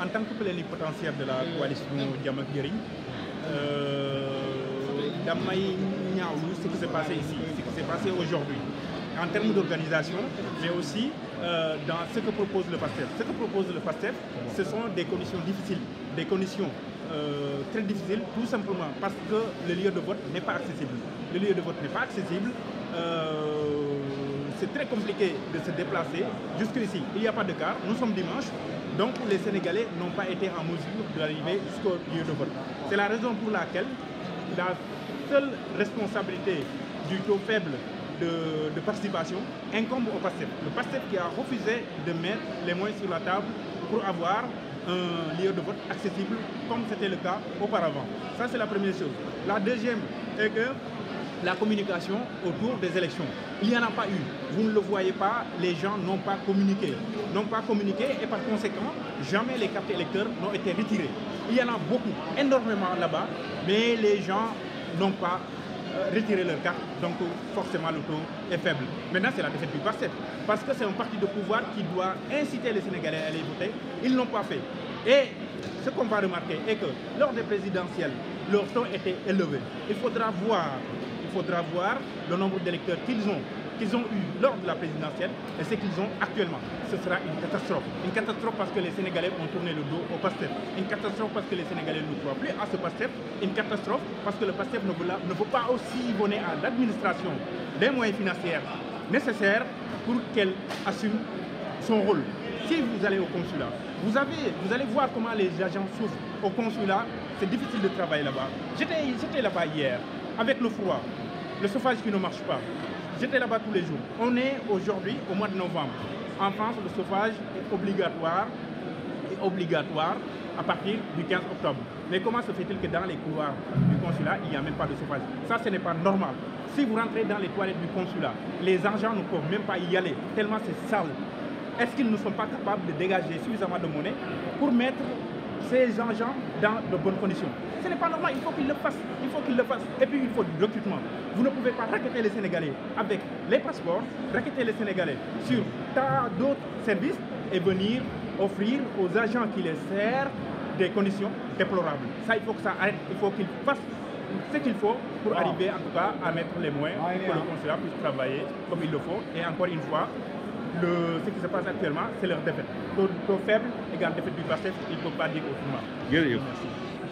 en tant que plénipotentiaire de la coalition Jàmm ak Njariñ, damay ñaawlu ce qui s'est passé ici, ce qui s'est passé aujourd'hui, en termes d'organisation, mais aussi dans ce que propose le PASTEF. Ce que propose le PASTEF, ce sont des conditions difficiles, des conditions très difficiles, tout simplement parce que le lieu de vote n'est pas accessible. Le lieu de vote n'est pas accessible. C'est très compliqué de se déplacer jusqu'ici. Il n'y a pas de car, nous sommes dimanche, donc les Sénégalais n'ont pas été en mesure d'arriver jusqu'au lieu de vote. C'est la raison pour laquelle la seule responsabilité du taux faible de participation incombe au PASTEF. Le PASTEF qui a refusé de mettre les moyens sur la table pour avoir un lieu de vote accessible comme c'était le cas auparavant. Ça, c'est la première chose. La deuxième est que la communication autour des élections. Il n'y en a pas eu. Vous ne le voyez pas, les gens n'ont pas communiqué. N'ont pas communiqué et par conséquent, jamais les cartes électeurs n'ont été retirées. Il y en a beaucoup, énormément là-bas, mais les gens n'ont pas retiré leur carte, donc forcément le taux est faible. Maintenant, c'est la défaite du PASTEF, parce que c'est un parti de pouvoir qui doit inciter les Sénégalais à aller voter. Ils ne l'ont pas fait. Et ce qu'on va remarquer est que lors des présidentielles, leur taux était élevé. Il faudra voir le nombre d'électeurs qu'ils ont eu lors de la présidentielle et ce qu'ils ont actuellement. Ce sera une catastrophe. Une catastrophe parce que les Sénégalais ont tourné le dos au PASTEF. Une catastrophe parce que les Sénégalais ne croient plus à ce PASTEF. Une catastrophe parce que le PASTEF ne veut pas aussi donner à l'administration des moyens financiers nécessaires pour qu'elle assume son rôle. Si vous allez au consulat, vous allez voir comment les agents souffrent au consulat. C'est difficile de travailler là-bas. J'étais là-bas hier avec le froid, le chauffage qui ne marche pas. J'étais là-bas tous les jours. On est aujourd'hui au mois de novembre. En France, le chauffage est obligatoire à partir du 15 octobre. Mais comment se fait-il que dans les couloirs du consulat, il n'y a même pas de chauffage? Ça, ce n'est pas normal. Si vous rentrez dans les toilettes du consulat, les agents ne peuvent même pas y aller, tellement c'est sale. Est-ce qu'ils ne sont pas capables de dégager suffisamment de monnaie pour mettre ces agents dans de bonnes conditions? Ce n'est pas normal, il faut qu'ils le fassent. Il faut qu'ils le fassent. Et puis il faut du recrutement. Vous ne pouvez pas racketter les Sénégalais avec les passeports, racketter les Sénégalais sur tas d'autres services et venir offrir aux agents qui les servent des conditions déplorables. Ça, il faut que ça arrête. Il faut qu'ils fassent ce qu'il faut pour arriver en tout cas à mettre les moyens pour que le consulat puisse travailler comme il le faut. Et encore une fois, ce qui se passe actuellement, c'est leur défaite. Taux faible égale défaite du PASTEF, il ne faut pas dire autrement. Merci.